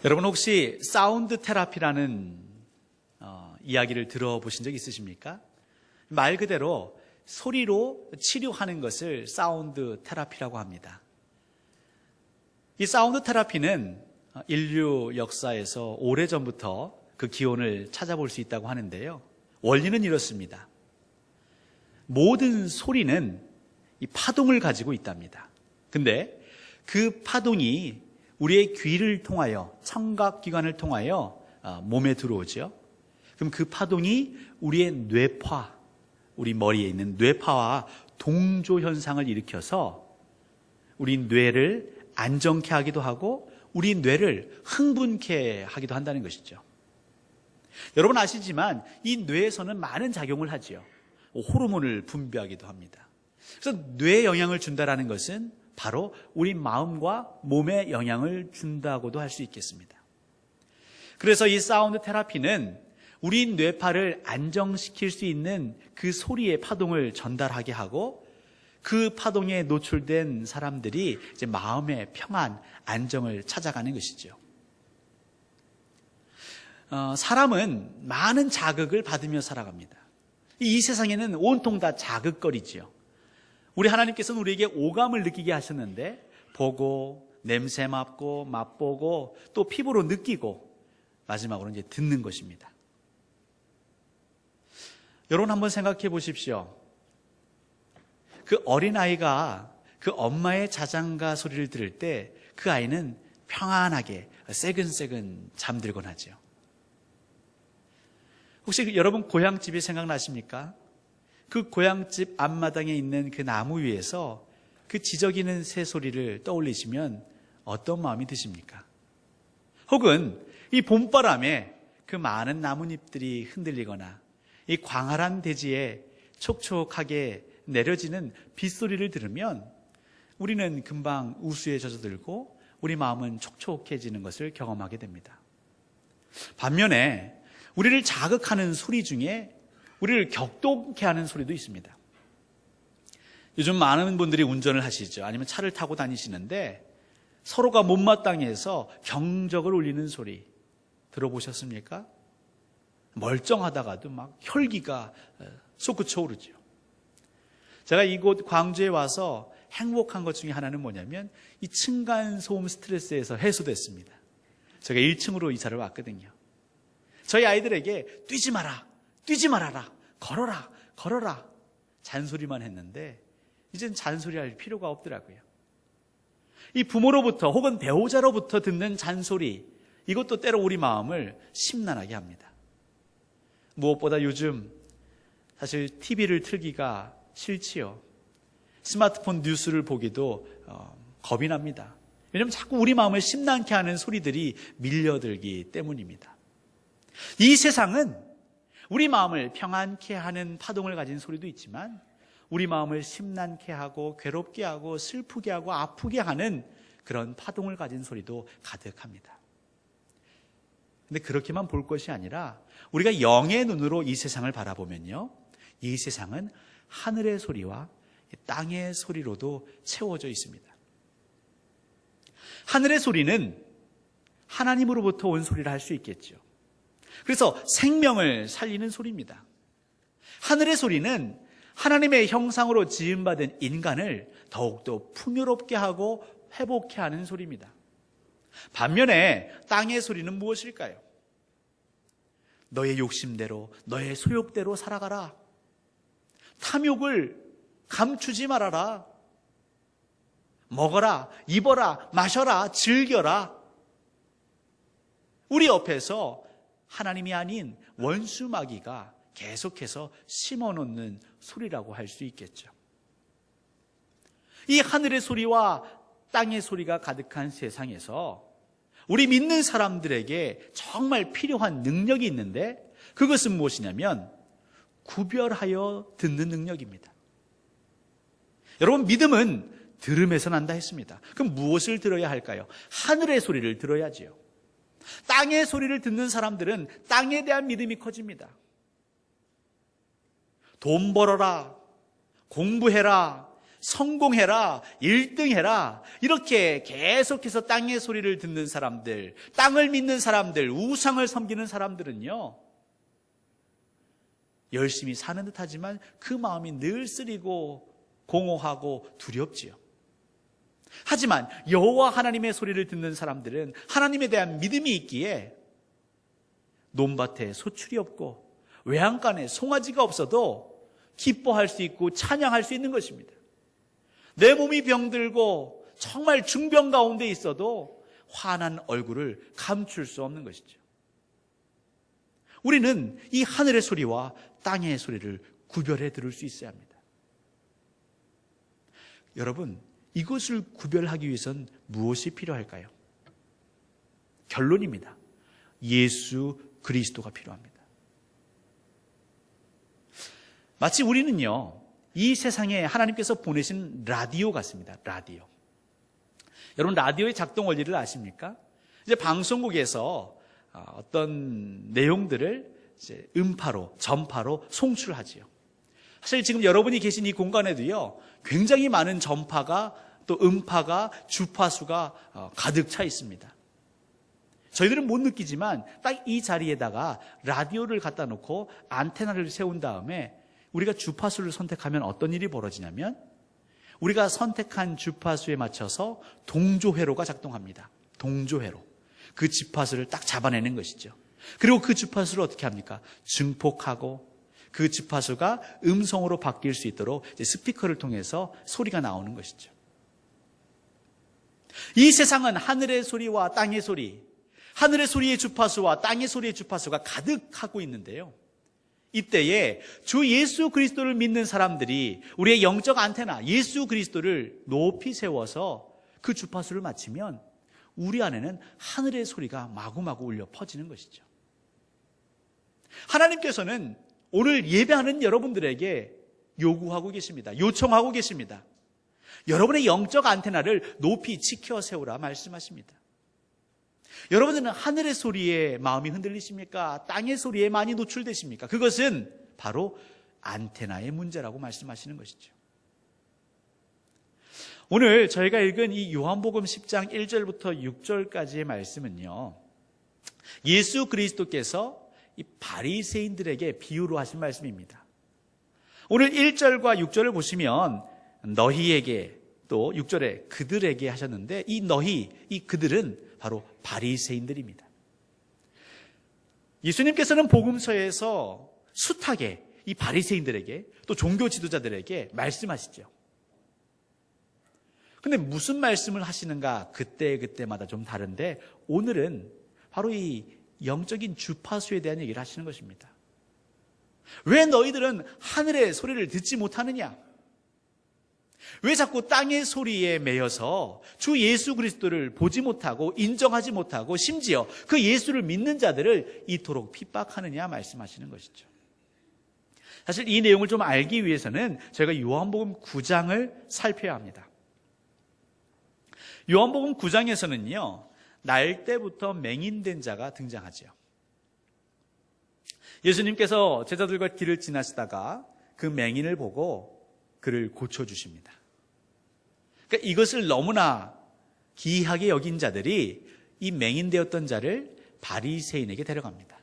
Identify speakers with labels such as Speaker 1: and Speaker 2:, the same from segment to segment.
Speaker 1: 여러분 혹시 사운드 테라피라는 이야기를 들어보신 적 있으십니까? 말 그대로 소리로 치료하는 것을 사운드 테라피라고 합니다. 이 사운드 테라피는 인류 역사에서 오래전부터 그 기원을 찾아볼 수 있다고 하는데요. 원리는 이렇습니다. 모든 소리는 이 파동을 가지고 있답니다. 근데 그 파동이 우리의 귀를 통하여, 청각기관을 통하여 몸에 들어오죠. 그럼 그 파동이 우리의 뇌파, 우리 머리에 있는 뇌파와 동조 현상을 일으켜서 우리 뇌를 안정케 하기도 하고 우리 뇌를 흥분케 하기도 한다는 것이죠. 여러분 아시지만 이 뇌에서는 많은 작용을 하지요. 호르몬을 분비하기도 합니다. 그래서 뇌에 영향을 준다는 것은 바로 우리 마음과 몸에 영향을 준다고도 할 수 있겠습니다. 그래서 이 사운드 테라피는 우리 뇌파를 안정시킬 수 있는 그 소리의 파동을 전달하게 하고 그 파동에 노출된 사람들이 이제 마음의 평안, 안정을 찾아가는 것이죠. 사람은 많은 자극을 받으며 살아갑니다. 이 세상에는 온통 다 자극거리지요. 우리 하나님께서는 우리에게 오감을 느끼게 하셨는데 보고, 냄새 맡고, 맛보고, 또 피부로 느끼고, 마지막으로 이제 듣는 것입니다. 여러분 한번 생각해 보십시오. 그 어린아이가 그 엄마의 자장가 소리를 들을 때 그 아이는 평안하게 새근새근 잠들곤 하죠. 혹시 여러분 고향집이 생각나십니까? 그 고향집 앞마당에 있는 그 나무 위에서 그 지저귀는 새 소리를 떠올리시면 어떤 마음이 드십니까? 혹은 이 봄바람에 그 많은 나뭇잎들이 흔들리거나 이 광활한 대지에 촉촉하게 내려지는 빗소리를 들으면 우리는 금방 우수에 젖어들고 우리 마음은 촉촉해지는 것을 경험하게 됩니다. 반면에 우리를 자극하는 소리 중에 우리를 격동케 하는 소리도 있습니다. 요즘 많은 분들이 운전을 하시죠. 아니면 차를 타고 다니시는데 서로가 못마땅해서 경적을 울리는 소리 들어보셨습니까? 멀쩡하다가도 막 혈기가 솟구쳐 오르죠. 제가 이곳 광주에 와서 행복한 것 중에 하나는 뭐냐면 이 층간소음 스트레스에서 해소됐습니다. 제가 1층으로 이사를 왔거든요. 저희 아이들에게 뛰지 마라, 뛰지 말아라, 걸어라, 걸어라 잔소리만 했는데 이젠 잔소리할 필요가 없더라고요. 이 부모로부터 혹은 배우자로부터 듣는 잔소리, 이것도 때로 우리 마음을 심란하게 합니다. 무엇보다 요즘 사실 TV를 틀기가 싫지요. 스마트폰 뉴스를 보기도 겁이 납니다. 왜냐하면 자꾸 우리 마음을 심란케 하는 소리들이 밀려들기 때문입니다. 이 세상은 우리 마음을 평안케 하는 파동을 가진 소리도 있지만 우리 마음을 심란케 하고 괴롭게 하고 슬프게 하고 아프게 하는 그런 파동을 가진 소리도 가득합니다. 근데 그렇게만 볼 것이 아니라 우리가 영의 눈으로 이 세상을 바라보면요, 이 세상은 하늘의 소리와 땅의 소리로도 채워져 있습니다. 하늘의 소리는 하나님으로부터 온 소리를 할 수 있겠죠. 그래서 생명을 살리는 소리입니다. 하늘의 소리는 하나님의 형상으로 지음받은 인간을 더욱더 풍요롭게 하고 회복케 하는 소리입니다. 반면에 땅의 소리는 무엇일까요? 너의 욕심대로, 너의 소욕대로 살아가라. 탐욕을 감추지 말아라. 먹어라, 입어라, 마셔라, 즐겨라. 우리 옆에서 하나님이 아닌 원수 마귀가 계속해서 심어놓는 소리라고 할 수 있겠죠. 이 하늘의 소리와 땅의 소리가 가득한 세상에서 우리 믿는 사람들에게 정말 필요한 능력이 있는데 그것은 무엇이냐면 구별하여 듣는 능력입니다. 여러분, 믿음은 들음에서 난다 했습니다. 그럼 무엇을 들어야 할까요? 하늘의 소리를 들어야지요. 땅의 소리를 듣는 사람들은 땅에 대한 믿음이 커집니다. 돈 벌어라, 공부해라, 성공해라, 1등해라, 이렇게 계속해서 땅의 소리를 듣는 사람들, 땅을 믿는 사람들, 우상을 섬기는 사람들은요, 열심히 사는 듯하지만 그 마음이 늘 쓰리고 공허하고 두렵지요. 하지만 여호와 하나님의 소리를 듣는 사람들은 하나님에 대한 믿음이 있기에 논밭에 소출이 없고 외양간에 송아지가 없어도 기뻐할 수 있고 찬양할 수 있는 것입니다. 내 몸이 병들고 정말 중병 가운데 있어도 환한 얼굴을 감출 수 없는 것이죠. 우리는 이 하늘의 소리와 땅의 소리를 구별해 들을 수 있어야 합니다. 여러분, 이것을 구별하기 위해선 무엇이 필요할까요? 결론입니다. 예수 그리스도가 필요합니다. 마치 우리는요, 이 세상에 하나님께서 보내신 라디오 같습니다. 라디오. 여러분, 라디오의 작동 원리를 아십니까? 이제 방송국에서 어떤 내용들을 이제 음파로, 전파로 송출하지요. 사실 지금 여러분이 계신 이 공간에도요, 굉장히 많은 전파가 또 음파가, 주파수가 가득 차 있습니다. 저희들은 못 느끼지만 딱 이 자리에다가 라디오를 갖다 놓고 안테나를 세운 다음에 우리가 주파수를 선택하면 어떤 일이 벌어지냐면 우리가 선택한 주파수에 맞춰서 동조회로가 작동합니다. 동조회로. 그 주파수를 딱 잡아내는 것이죠. 그리고 그 주파수를 어떻게 합니까? 증폭하고 그 주파수가 음성으로 바뀔 수 있도록 이제 스피커를 통해서 소리가 나오는 것이죠. 이 세상은 하늘의 소리와 땅의 소리, 하늘의 소리의 주파수와 땅의 소리의 주파수가 가득하고 있는데요. 이때에 주 예수 그리스도를 믿는 사람들이 우리의 영적 안테나 예수 그리스도를 높이 세워서 그 주파수를 맞추면 우리 안에는 하늘의 소리가 마구마구 울려 퍼지는 것이죠. 하나님께서는 오늘 예배하는 여러분들에게 요구하고 계십니다. 요청하고 계십니다. 여러분의 영적 안테나를 높이 지켜 세우라 말씀하십니다. 여러분들은 하늘의 소리에 마음이 흔들리십니까? 땅의 소리에 많이 노출되십니까? 그것은 바로 안테나의 문제라고 말씀하시는 것이죠. 오늘 저희가 읽은 이 요한복음 10장 1절부터 6절까지의 말씀은요, 예수 그리스도께서 이 바리새인들에게 비유로 하신 말씀입니다. 오늘 1절과 6절을 보시면 너희에게 또 6절에 그들에게 하셨는데 이 너희, 이 그들은 바로 바리새인들입니다. 예수님께서는 복음서에서 숱하게 이 바리새인들에게 또 종교 지도자들에게 말씀하시죠. 근데 무슨 말씀을 하시는가 그때마다 좀 다른데 오늘은 바로 이 영적인 주파수에 대한 얘기를 하시는 것입니다. 왜 너희들은 하늘의 소리를 듣지 못하느냐? 왜 자꾸 땅의 소리에 매여서 주 예수 그리스도를 보지 못하고 인정하지 못하고 심지어 그 예수를 믿는 자들을 이토록 핍박하느냐 말씀하시는 것이죠. 사실 이 내용을 좀 알기 위해서는 저희가 요한복음 9장을 살펴야 합니다. 요한복음 9장에서는요, 날 때부터 맹인된 자가 등장하죠. 예수님께서 제자들과 길을 지나시다가 그 맹인을 보고 그를 고쳐주십니다. 그러니까 이것을 너무나 기이하게 여긴 자들이 이 맹인되었던 자를 바리새인에게 데려갑니다.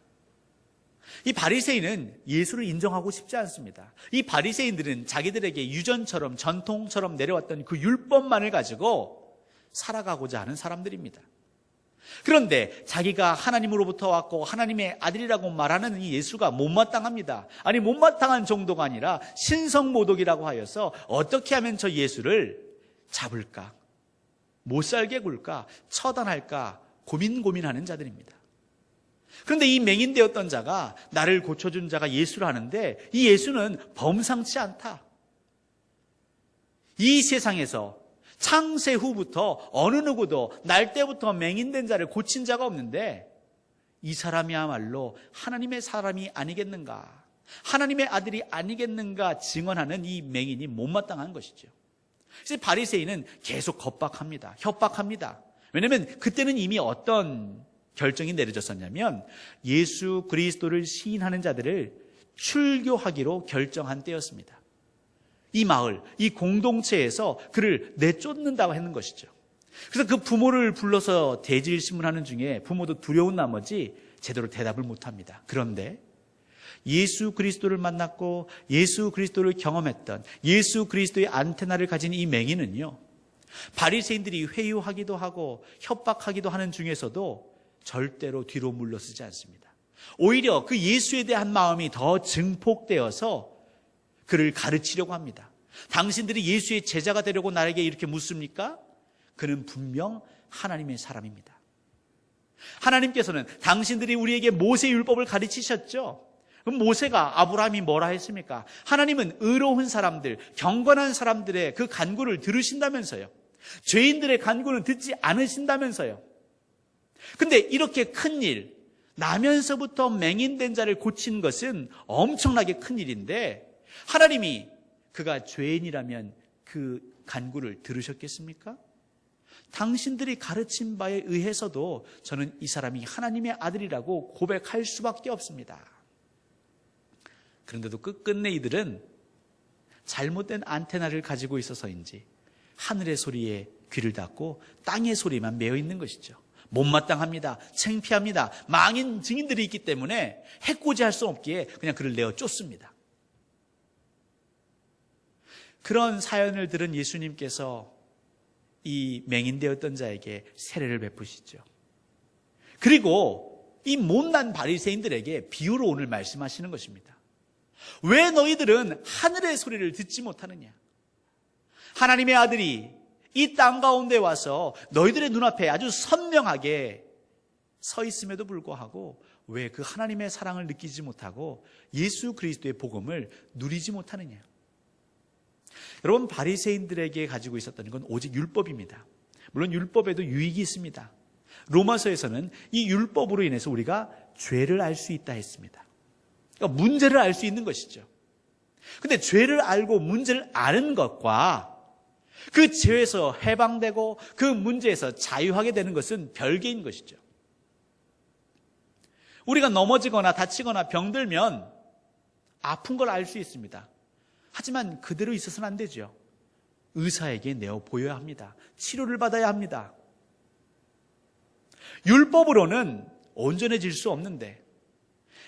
Speaker 1: 이 바리새인은 예수를 인정하고 싶지 않습니다. 이 바리새인들은 자기들에게 유전처럼 전통처럼 내려왔던 그 율법만을 가지고 살아가고자 하는 사람들입니다. 그런데 자기가 하나님으로부터 왔고 하나님의 아들이라고 말하는 이 예수가 못마땅합니다. 아니 못마땅한 정도가 아니라 신성모독이라고 하여서 어떻게 하면 저 예수를 잡을까, 못살게 굴까, 처단할까 고민하는 자들입니다. 그런데 이 맹인되었던 자가 나를 고쳐준 자가 예수를 하는데 이 예수는 범상치 않다. 이 세상에서 창세 후부터 어느 누구도 날 때부터 맹인된 자를 고친 자가 없는데 이 사람이야말로 하나님의 사람이 아니겠는가, 하나님의 아들이 아니겠는가 증언하는 이 맹인이 못마땅한 것이죠. 그래서 바리새인은 계속 겁박합니다. 협박합니다. 왜냐하면 그때는 이미 어떤 결정이 내려졌었냐면 예수 그리스도를 시인하는 자들을 출교하기로 결정한 때였습니다. 이 마을, 이 공동체에서 그를 내쫓는다고 하는 것이죠. 그래서 그 부모를 불러서 대질신문하는 중에 부모도 두려운 나머지 제대로 대답을 못합니다. 그런데 예수 그리스도를 만났고 예수 그리스도를 경험했던 예수 그리스도의 안테나를 가진 이 맹인은요, 바리새인들이 회유하기도 하고 협박하기도 하는 중에서도 절대로 뒤로 물러서지 않습니다. 오히려 그 예수에 대한 마음이 더 증폭되어서 그를 가르치려고 합니다. 당신들이 예수의 제자가 되려고 나에게 이렇게 묻습니까? 그는 분명 하나님의 사람입니다. 하나님께서는 당신들이 우리에게 모세 율법을 가르치셨죠. 그럼 모세가 아브라함이 뭐라 했습니까? 하나님은 의로운 사람들, 경건한 사람들의 그 간구를 들으신다면서요. 죄인들의 간구는 듣지 않으신다면서요. 근데 이렇게 큰 일, 나면서부터 맹인된 자를 고친 것은 엄청나게 큰 일인데 하나님이 그가 죄인이라면 그 간구를 들으셨겠습니까? 당신들이 가르친 바에 의해서도 저는 이 사람이 하나님의 아들이라고 고백할 수밖에 없습니다. 그런데도 끝끝내 이들은 잘못된 안테나를 가지고 있어서인지 하늘의 소리에 귀를 닫고 땅의 소리만 매여 있는 것이죠. 못마땅합니다. 창피합니다. 망인 증인들이 있기 때문에 해코지할 수 없기에 그냥 그를 내어 쫓습니다. 그런 사연을 들은 예수님께서 이 맹인되었던 자에게 세례를 베푸시죠. 그리고 이 못난 바리새인들에게 비유로 오늘 말씀하시는 것입니다. 왜 너희들은 하늘의 소리를 듣지 못하느냐? 하나님의 아들이 이 땅 가운데 와서 너희들의 눈앞에 아주 선명하게 서 있음에도 불구하고 왜 그 하나님의 사랑을 느끼지 못하고 예수 그리스도의 복음을 누리지 못하느냐? 여러분, 바리새인들에게 가지고 있었던 건 오직 율법입니다. 물론 율법에도 유익이 있습니다. 로마서에서는 이 율법으로 인해서 우리가 죄를 알 수 있다 했습니다. 그러니까 문제를 알 수 있는 것이죠. 근데 죄를 알고 문제를 아는 것과 그 죄에서 해방되고 그 문제에서 자유하게 되는 것은 별개인 것이죠. 우리가 넘어지거나 다치거나 병들면 아픈 걸 알 수 있습니다. 하지만 그대로 있어서는 안 되죠. 의사에게 내어 보여야 합니다. 치료를 받아야 합니다. 율법으로는 온전해질 수 없는데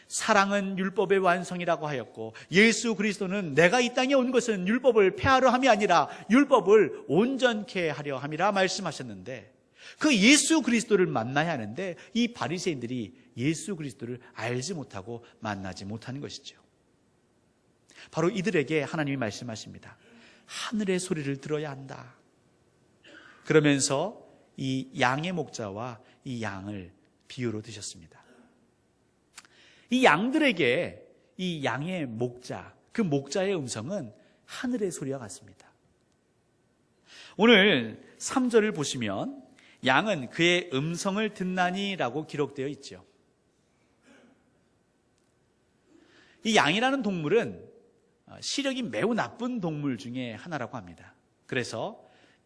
Speaker 1: 사랑은 율법의 완성이라고 하였고 예수 그리스도는 내가 이 땅에 온 것은 율법을 폐하려 함이 아니라 율법을 온전케 하려 함이라 말씀하셨는데 그 예수 그리스도를 만나야 하는데 이 바리새인들이 예수 그리스도를 알지 못하고 만나지 못하는 것이죠. 바로 이들에게 하나님이 말씀하십니다. 하늘의 소리를 들어야 한다. 그러면서 이 양의 목자와 이 양을 비유로 드셨습니다. 이 양들에게 이 양의 목자, 그 목자의 음성은 하늘의 소리와 같습니다. 오늘 3절을 보시면 양은 그의 음성을 듣나니라고 기록되어 있죠. 이 양이라는 동물은 시력이 매우 나쁜 동물 중에 하나라고 합니다. 그래서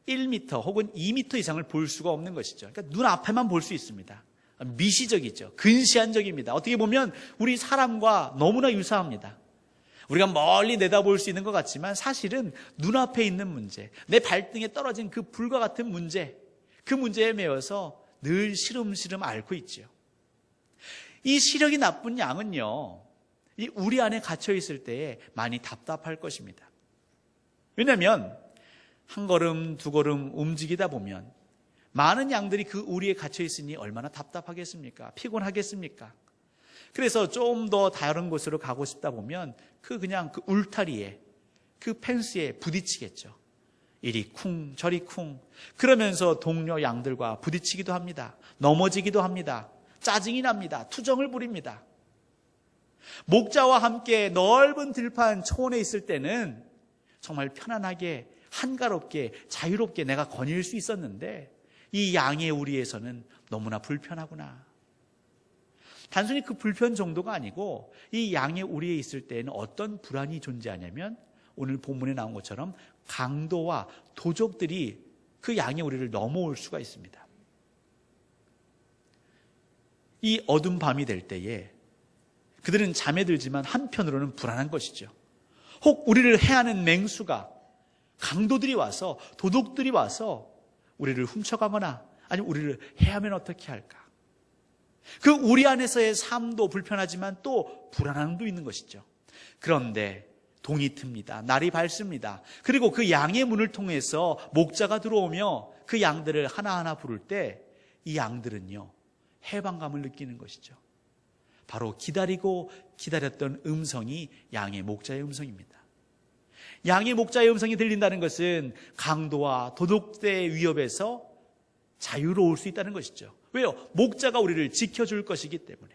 Speaker 1: 1m 혹은 2m 이상을 볼 수가 없는 것이죠. 그러니까 눈 앞에만 볼 수 있습니다. 미시적이죠. 근시안적입니다. 어떻게 보면 우리 사람과 너무나 유사합니다. 우리가 멀리 내다볼 수 있는 것 같지만 사실은 눈앞에 있는 문제, 내 발등에 떨어진 그 불과 같은 문제, 그 문제에 매여서 늘 시름시름 앓고 있죠. 이 시력이 나쁜 양은요, 이 우리 안에 갇혀 있을 때에 많이 답답할 것입니다. 왜냐하면 한 걸음 두 걸음 움직이다 보면 많은 양들이 그 우리에 갇혀 있으니 얼마나 답답하겠습니까? 피곤하겠습니까? 그래서 좀 더 다른 곳으로 가고 싶다 보면 그냥 그 울타리에, 그 펜스에 부딪히겠죠. 이리 쿵 저리 쿵 그러면서 동료 양들과 부딪히기도 합니다. 넘어지기도 합니다. 짜증이 납니다. 투정을 부립니다. 목자와 함께 넓은 들판 초원에 있을 때는 정말 편안하게 한가롭게 자유롭게 내가 거닐 수 있었는데 이 양의 우리에서는 너무나 불편하구나. 단순히 그 불편 정도가 아니고 이 양의 우리에 있을 때에는 어떤 불안이 존재하냐면 오늘 본문에 나온 것처럼 강도와 도적들이 그 양의 우리를 넘어올 수가 있습니다. 이 어두운 밤이 될 때에 그들은 잠에 들지만 한편으로는 불안한 것이죠. 혹 우리를 해하는 맹수가, 강도들이 와서, 도둑들이 와서 우리를 훔쳐가거나 아니면 우리를 해하면 어떻게 할까? 그 우리 안에서의 삶도 불편하지만 또 불안함도 있는 것이죠. 그런데 동이 틉니다. 날이 밝습니다. 그리고 그 양의 문을 통해서 목자가 들어오며 그 양들을 하나하나 부를 때 이 양들은요, 해방감을 느끼는 것이죠. 바로 기다리고 기다렸던 음성이 양의 목자의 음성입니다. 양의 목자의 음성이 들린다는 것은 강도와 도둑의 위협에서 자유로울 수 있다는 것이죠. 왜요? 목자가 우리를 지켜줄 것이기 때문에.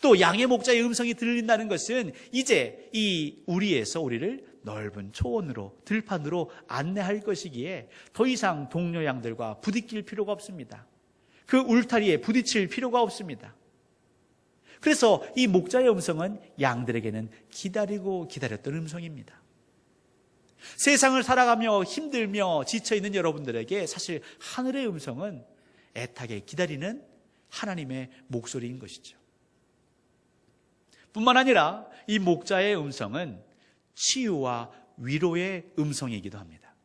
Speaker 1: 또 양의 목자의 음성이 들린다는 것은 이제 이 우리에서 우리를 넓은 초원으로, 들판으로 안내할 것이기에 더 이상 동료 양들과 부딪힐 필요가 없습니다. 그 울타리에 부딪힐 필요가 없습니다. 그래서 이 목자의 음성은 양들에게는 기다리고 기다렸던 음성입니다. 세상을 살아가며 힘들며 지쳐있는 여러분들에게 사실 하늘의 음성은 애타게 기다리는 하나님의 목소리인 것이죠. 뿐만 아니라 이 목자의 음성은 치유와 위로의 음성이기도 합니다.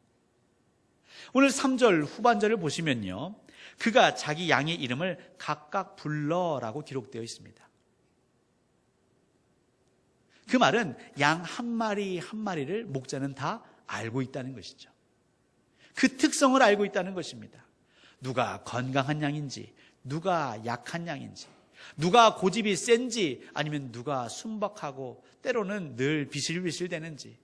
Speaker 1: 오늘 3절 후반절을 보시면요, 그가 자기 양의 이름을 각각 불러라고 기록되어 있습니다. 그 말은 양 한 마리 한 마리를 목자는 다 알고 있다는 것이죠. 그 특성을 알고 있다는 것입니다. 누가 건강한 양인지, 누가 약한 양인지, 누가 고집이 센지, 아니면 누가 순박하고 때로는 늘 비실비실 대는지,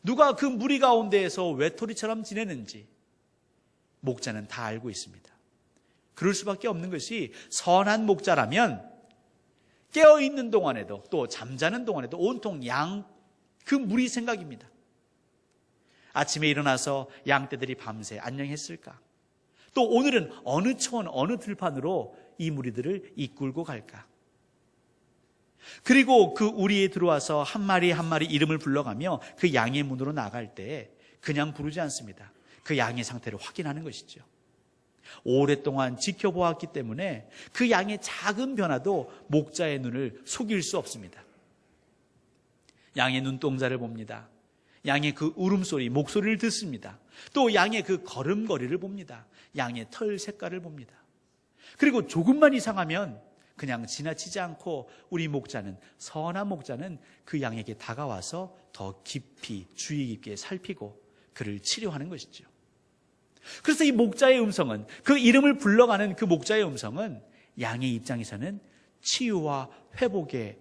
Speaker 1: 누가 그 무리 가운데에서 외톨이처럼 지내는지 목자는 다 알고 있습니다. 그럴 수밖에 없는 것이 선한 목자라면 깨어있는 동안에도 또 잠자는 동안에도 온통 양 그 무리 생각입니다. 아침에 일어나서 양떼들이 밤새 안녕했을까? 또 오늘은 어느 초원 어느 들판으로 이 무리들을 이끌고 갈까? 그리고 그 우리에 들어와서 한 마리 한 마리 이름을 불러가며 그 양의 문으로 나갈 때 그냥 부르지 않습니다. 그 양의 상태를 확인하는 것이죠. 오랫동안 지켜보았기 때문에 그 양의 작은 변화도 목자의 눈을 속일 수 없습니다. 양의 눈동자를 봅니다. 양의 그 울음소리, 목소리를 듣습니다. 또 양의 그 걸음걸이를 봅니다. 양의 털 색깔을 봅니다. 그리고 조금만 이상하면 그냥 지나치지 않고 우리 목자는, 선한 목자는 그 양에게 다가와서 더 깊이 주의 깊게 살피고 그를 치료하는 것이죠. 그래서 이 목자의 음성은, 그 이름을 불러가는 그 목자의 음성은 양의 입장에서는 치유와 회복의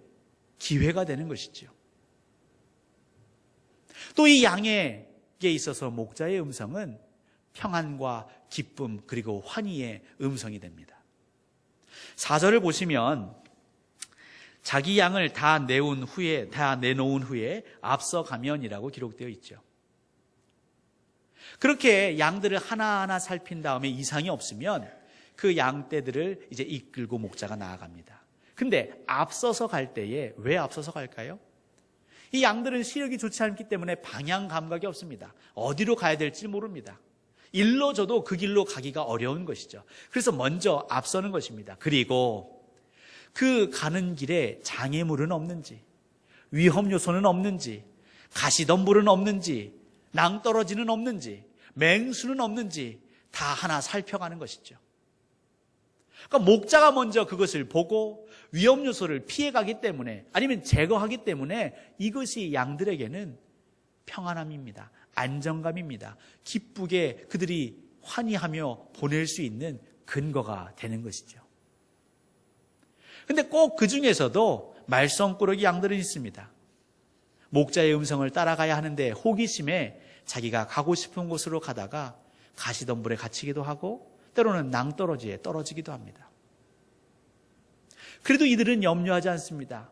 Speaker 1: 기회가 되는 것이죠. 또 이 양에게 있어서 목자의 음성은 평안과 기쁨 그리고 환희의 음성이 됩니다. 4절을 보시면 자기 양을 다 내놓은 후에 앞서가면이라고 기록되어 있죠. 그렇게 양들을 하나하나 살핀 다음에 이상이 없으면 그 양떼들을 이제 이끌고 목자가 나아갑니다. 근데 앞서서 갈 때에 왜 앞서서 갈까요? 이 양들은 시력이 좋지 않기 때문에 방향 감각이 없습니다. 어디로 가야 될지 모릅니다. 일러줘도 그 길로 가기가 어려운 것이죠. 그래서 먼저 앞서는 것입니다. 그리고 그 가는 길에 장애물은 없는지, 위험 요소는 없는지, 가시덤불은 없는지, 낭떠러지는 없는지, 맹수는 없는지 다 하나 살펴가는 것이죠. 그러니까 목자가 먼저 그것을 보고 위험 요소를 피해가기 때문에, 아니면 제거하기 때문에 이것이 양들에게는 평안함입니다. 안정감입니다. 기쁘게 그들이 환희하며 보낼 수 있는 근거가 되는 것이죠. 근데 꼭 그 중에서도 말썽꾸러기 양들은 있습니다. 목자의 음성을 따라가야 하는데 호기심에 자기가 가고 싶은 곳으로 가다가 가시덤불에 갇히기도 하고 때로는 낭떠러지에 떨어지기도 합니다. 그래도 이들은 염려하지 않습니다.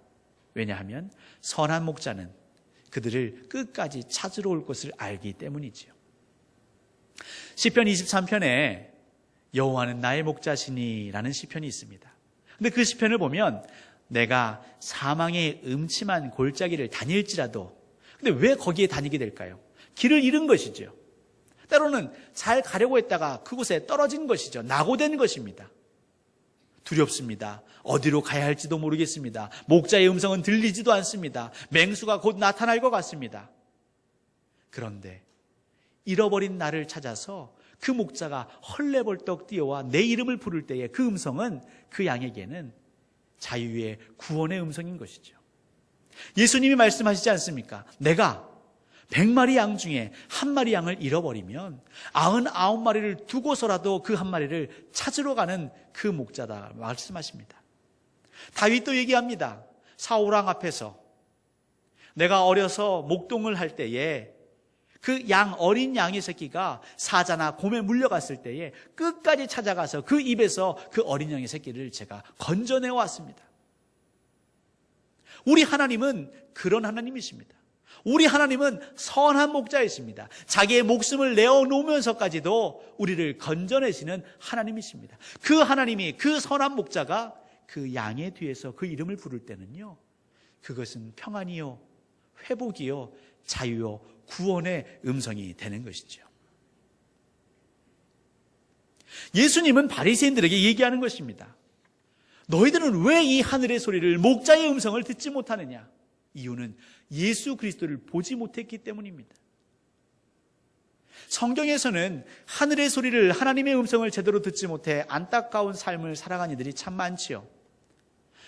Speaker 1: 왜냐하면 선한 목자는 그들을 끝까지 찾으러 올 것을 알기 때문이지요. 시편 23편에 여호와는 나의 목자시니라는 시편이 있습니다. 근데 그 시편을 보면 내가 사망의 음침한 골짜기를 다닐지라도, 근데 왜 거기에 다니게 될까요? 길을 잃은 것이죠. 때로는 잘 가려고 했다가 그곳에 떨어진 것이죠. 낙오된 것입니다. 두렵습니다. 어디로 가야 할지도 모르겠습니다. 목자의 음성은 들리지도 않습니다. 맹수가 곧 나타날 것 같습니다. 그런데 잃어버린 나를 찾아서 그 목자가 헐레벌떡 뛰어와 내 이름을 부를 때에 그 음성은 그 양에게는 자유의 구원의 음성인 것이죠. 예수님이 말씀하시지 않습니까? 내가 100마리 양 중에 한 마리 양을 잃어버리면 99마리를 두고서라도 그 한 마리를 찾으러 가는 그 목자다 말씀하십니다. 다윗도 얘기합니다. 사울왕 앞에서 내가 어려서 목동을 할 때에 그 어린 양의 새끼가 사자나 곰에 물려갔을 때에 끝까지 찾아가서 그 입에서 그 어린 양의 새끼를 제가 건져내 왔습니다. 우리 하나님은 그런 하나님이십니다. 우리 하나님은 선한 목자이십니다. 자기의 목숨을 내어놓으면서까지도 우리를 건져내시는 하나님이십니다. 그 하나님이, 그 선한 목자가 그 양의 뒤에서 그 이름을 부를 때는요, 그것은 평안이요, 회복이요, 자유요, 구원의 음성이 되는 것이죠. 예수님은 바리새인들에게 얘기하는 것입니다. 너희들은 왜 이 하늘의 소리를, 목자의 음성을 듣지 못하느냐? 이유는 예수 그리스도를 보지 못했기 때문입니다. 성경에서는 하늘의 소리를, 하나님의 음성을 제대로 듣지 못해 안타까운 삶을 살아간 이들이 참 많지요.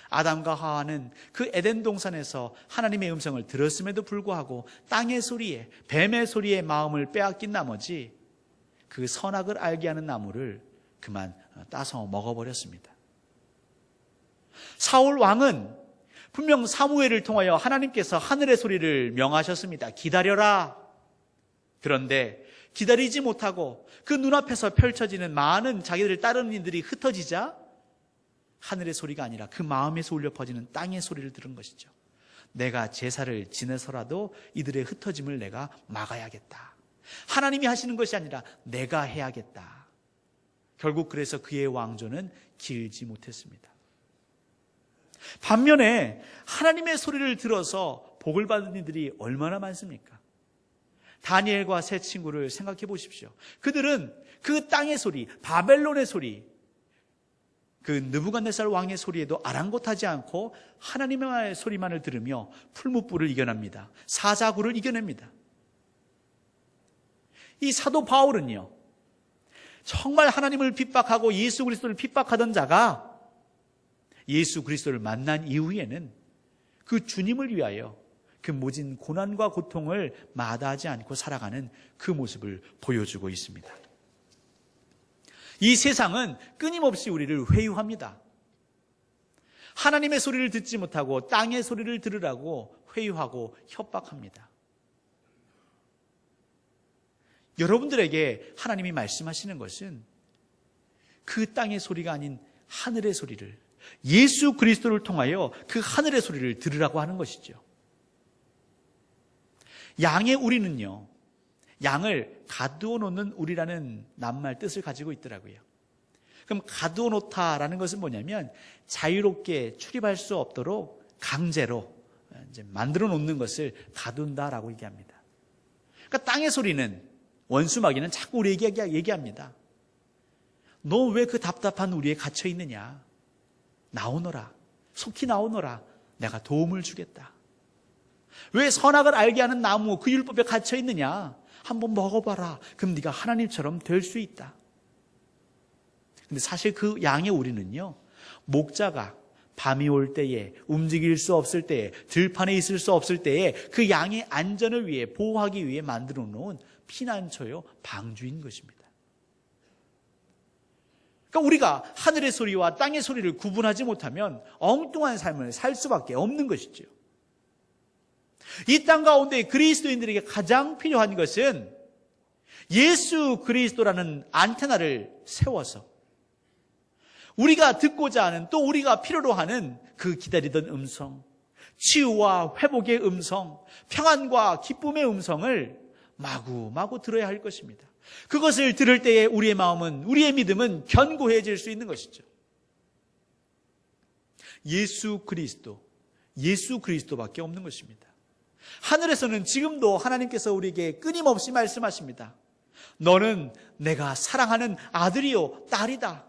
Speaker 1: 아담과 하와는 그 에덴 동산에서 하나님의 음성을 들었음에도 불구하고 땅의 소리에, 뱀의 소리에 마음을 빼앗긴 나머지 그 선악을 알게 하는 나무를 그만 따서 먹어버렸습니다. 사울 왕은 분명 사무엘을 통하여 하나님께서 하늘의 소리를 명하셨습니다. 기다려라. 그런데 기다리지 못하고 그 눈앞에서 펼쳐지는 많은 자기들을 따르는 이들이 흩어지자 하늘의 소리가 아니라 그 마음에서 울려 퍼지는 땅의 소리를 들은 것이죠. 내가 제사를 지내서라도 이들의 흩어짐을 내가 막아야겠다. 하나님이 하시는 것이 아니라 내가 해야겠다. 결국 그래서 그의 왕조는 길지 못했습니다. 반면에 하나님의 소리를 들어서 복을 받은 이들이 얼마나 많습니까? 다니엘과 세 친구를 생각해 보십시오. 그들은 그 땅의 소리, 바벨론의 소리, 그 느부갓네살 왕의 소리에도 아랑곳하지 않고 하나님의 소리만을 들으며 풀무불을 이겨냅니다. 사자굴을 이겨냅니다. 이 사도 바울은요, 정말 하나님을 핍박하고 예수 그리스도를 핍박하던 자가 예수 그리스도를 만난 이후에는 그 주님을 위하여 그 모진 고난과 고통을 마다하지 않고 살아가는 그 모습을 보여주고 있습니다. 이 세상은 끊임없이 우리를 회유합니다. 하나님의 소리를 듣지 못하고 땅의 소리를 들으라고 회유하고 협박합니다. 여러분들에게 하나님이 말씀하시는 것은 그 땅의 소리가 아닌 하늘의 소리를, 예수 그리스도를 통하여 그 하늘의 소리를 들으라고 하는 것이죠. 양의 우리는요, 양을 가두어 놓는 우리라는 낱말 뜻을 가지고 있더라고요. 그럼 가두어 놓다라는 것은 뭐냐면 자유롭게 출입할 수 없도록 강제로 이제 만들어 놓는 것을 가둔다라고 얘기합니다. 그러니까 땅의 소리는, 원수마귀는 자꾸 우리에게 얘기합니다. 너 왜 그 답답한 우리에 갇혀 있느냐? 나오너라. 속히 나오너라. 내가 도움을 주겠다. 왜 선악을 알게 하는 나무, 그 율법에 갇혀 있느냐? 한번 먹어봐라. 그럼 네가 하나님처럼 될 수 있다. 근데 사실 그 양의 우리는요, 목자가 밤이 올 때에, 움직일 수 없을 때에, 들판에 있을 수 없을 때에 그 양의 안전을 위해, 보호하기 위해 만들어 놓은 피난처요, 방주인 것입니다. 그러니까 우리가 하늘의 소리와 땅의 소리를 구분하지 못하면 엉뚱한 삶을 살 수밖에 없는 것이죠. 이 땅 가운데 그리스도인들에게 가장 필요한 것은 예수 그리스도라는 안테나를 세워서 우리가 듣고자 하는, 또 우리가 필요로 하는 그 기다리던 음성, 치유와 회복의 음성, 평안과 기쁨의 음성을 마구마구 들어야 할 것입니다. 그것을 들을 때에 우리의 마음은, 우리의 믿음은 견고해질 수 있는 것이죠. 예수 그리스도밖에 없는 것입니다. 하늘에서는 지금도 하나님께서 우리에게 끊임없이 말씀하십니다. 너는 내가 사랑하는 아들이요 딸이다.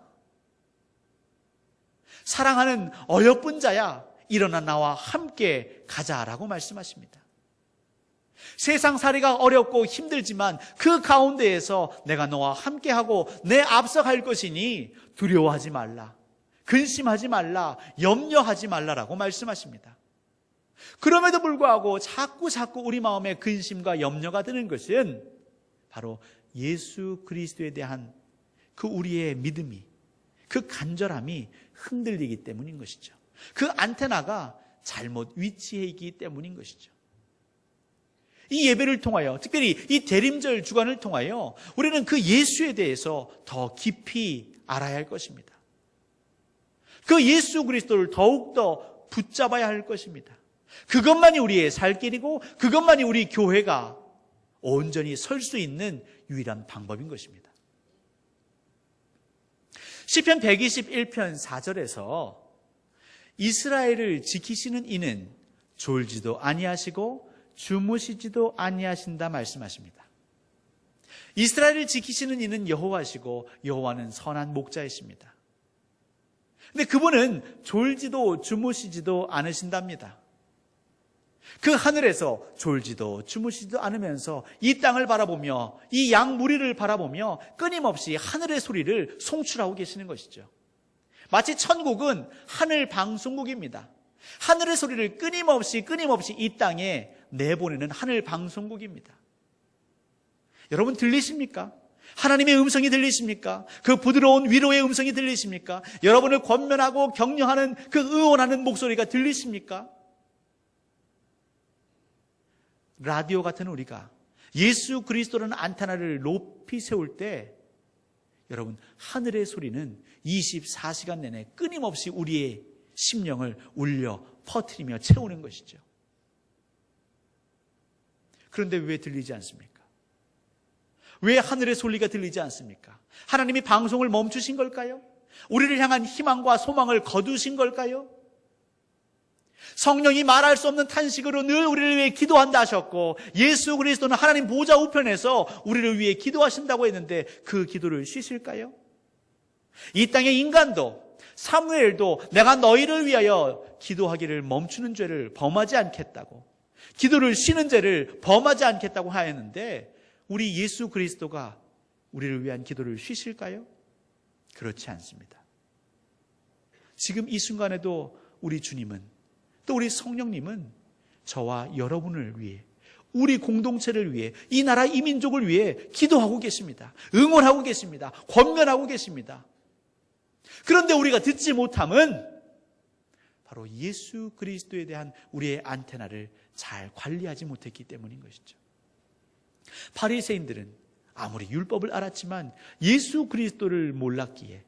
Speaker 1: 사랑하는 어여쁜 자야, 일어나 나와 함께 가자라고 말씀하십니다. 세상살이가 어렵고 힘들지만 그 가운데에서 내가 너와 함께하고 내 앞서갈 것이니 두려워하지 말라, 근심하지 말라, 염려하지 말라라고 말씀하십니다. 그럼에도 불구하고 자꾸 우리 마음에 근심과 염려가 드는 것은 바로 예수 그리스도에 대한 그 우리의 믿음이, 그 간절함이 흔들리기 때문인 것이죠. 그 안테나가 잘못 위치해 있기 때문인 것이죠. 이 예배를 통하여, 특별히 이 대림절 주간을 통하여 우리는 그 예수에 대해서 더 깊이 알아야 할 것입니다. 그 예수 그리스도를 더욱더 붙잡아야 할 것입니다. 그것만이 우리의 살 길이고 그것만이 우리 교회가 온전히 설 수 있는 유일한 방법인 것입니다. 시편 121편 4절에서 이스라엘을 지키시는 이는 졸지도 아니하시고 주무시지도 아니하신다 말씀하십니다. 이스라엘을 지키시는 이는 여호와시고 여호와는 선한 목자이십니다. 근데 그분은 졸지도 주무시지도 않으신답니다. 그 하늘에서 졸지도 주무시지도 않으면서 이 땅을 바라보며 이 양무리를 바라보며 끊임없이 하늘의 소리를 송출하고 계시는 것이죠. 마치 천국은 하늘 방송국입니다. 하늘의 소리를 끊임없이 이 땅에 내보내는 하늘 방송국입니다. 여러분 들리십니까? 하나님의 음성이 들리십니까? 그 부드러운 위로의 음성이 들리십니까? 여러분을 권면하고 격려하는 그 응원하는 목소리가 들리십니까? 라디오 같은 우리가 예수 그리스도라는 안테나를 높이 세울 때 여러분 하늘의 소리는 24시간 내내 끊임없이 우리의 심령을 울려 퍼뜨리며 채우는 것이죠. 그런데 왜 들리지 않습니까? 왜 하늘의 소리가 들리지 않습니까? 하나님이 방송을 멈추신 걸까요? 우리를 향한 희망과 소망을 거두신 걸까요? 성령이 말할 수 없는 탄식으로 늘 우리를 위해 기도한다 하셨고 예수 그리스도는 하나님 보좌 우편에서 우리를 위해 기도하신다고 했는데 그 기도를 쉬실까요? 이 땅의 인간도 사무엘도 내가 너희를 위하여 기도하기를 멈추는 죄를 범하지 않겠다고, 기도를 쉬는 죄를 범하지 않겠다고 하였는데 우리 예수 그리스도가 우리를 위한 기도를 쉬실까요? 그렇지 않습니다. 지금 이 순간에도 우리 주님은, 또 우리 성령님은 저와 여러분을 위해, 우리 공동체를 위해, 이 나라 이 민족을 위해 기도하고 계십니다. 응원하고 계십니다. 권면하고 계십니다. 그런데 우리가 듣지 못함은 바로 예수 그리스도에 대한 우리의 안테나를 잘 관리하지 못했기 때문인 것이죠. 바리새인들은 아무리 율법을 알았지만 예수 그리스도를 몰랐기에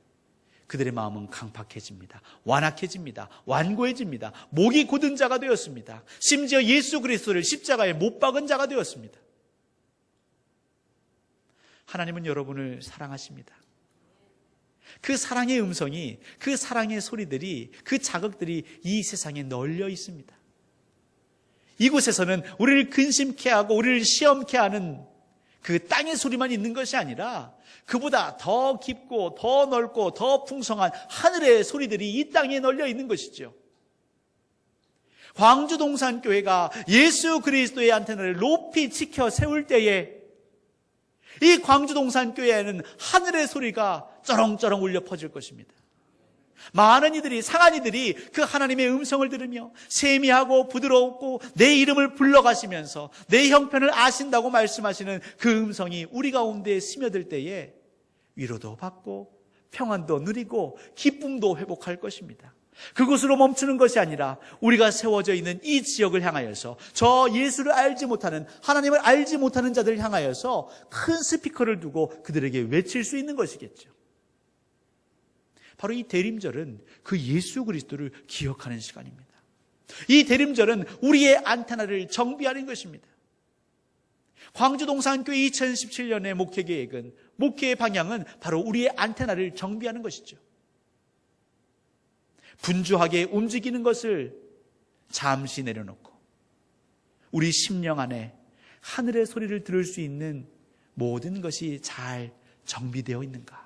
Speaker 1: 그들의 마음은 강팍해집니다. 완악해집니다. 완고해집니다. 목이 곧은 자가 되었습니다. 심지어 예수 그리스도를 십자가에 못 박은 자가 되었습니다. 하나님은 여러분을 사랑하십니다. 그 사랑의 음성이, 그 사랑의 소리들이, 그 자극들이 이 세상에 널려 있습니다. 이곳에서는 우리를 근심케 하고 우리를 시험케 하는 그 땅의 소리만 있는 것이 아니라 그보다 더 깊고 더 넓고 더 풍성한 하늘의 소리들이 이 땅에 널려 있는 것이죠. 광주동산교회가 예수 그리스도의 안테나를 높이 지켜 세울 때에 이 광주동산교회에는 하늘의 소리가 쩌렁쩌렁 울려 퍼질 것입니다. 많은 이들이, 상한 이들이 그 하나님의 음성을 들으며 세미하고 부드럽고 내 이름을 불러가시면서 내 형편을 아신다고 말씀하시는 그 음성이 우리 가운데 스며들 때에 위로도 받고 평안도 누리고 기쁨도 회복할 것입니다. 그곳으로 멈추는 것이 아니라 우리가 세워져 있는 이 지역을 향하여서 저 예수를 알지 못하는, 하나님을 알지 못하는 자들을 향하여서 큰 스피커를 두고 그들에게 외칠 수 있는 것이겠죠. 바로 이 대림절은 그 예수 그리스도를 기억하는 시간입니다. 이 대림절은 우리의 안테나를 정비하는 것입니다. 광주동산교회 2017년의 목회계획은, 목회의 방향은 바로 우리의 안테나를 정비하는 것이죠. 분주하게 움직이는 것을 잠시 내려놓고 우리 심령 안에 하늘의 소리를 들을 수 있는 모든 것이 잘 정비되어 있는가?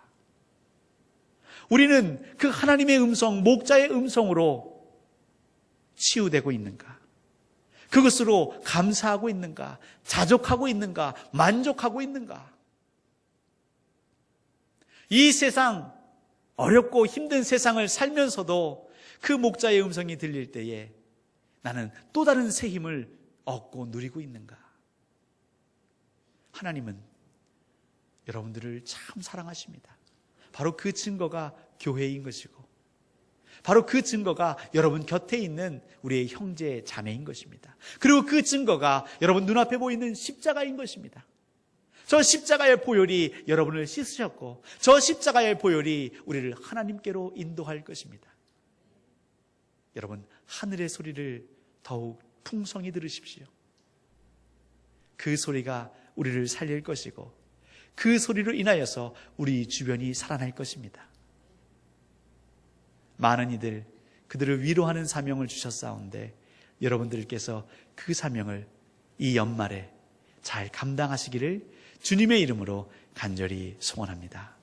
Speaker 1: 우리는 그 하나님의 음성, 목자의 음성으로 치유되고 있는가? 그것으로 감사하고 있는가? 자족하고 있는가? 만족하고 있는가? 이 세상, 어렵고 힘든 세상을 살면서도 그 목자의 음성이 들릴 때에 나는 또 다른 새 힘을 얻고 누리고 있는가? 하나님은 여러분들을 참 사랑하십니다. 바로 그 증거가 교회인 것이고, 바로 그 증거가 여러분 곁에 있는 우리의 형제 자매인 것입니다. 그리고 그 증거가 여러분 눈앞에 보이는 십자가인 것입니다. 저 십자가의 보혈이 여러분을 씻으셨고, 저 십자가의 보혈이 우리를 하나님께로 인도할 것입니다. 여러분, 하늘의 소리를 더욱 풍성히 들으십시오. 그 소리가 우리를 살릴 것이고, 그 소리로 인하여서 우리 주변이 살아날 것입니다. 많은 이들, 그들을 위로하는 사명을 주셨사온데 여러분들께서 그 사명을 이 연말에 잘 감당하시기를 주님의 이름으로 간절히 소원합니다.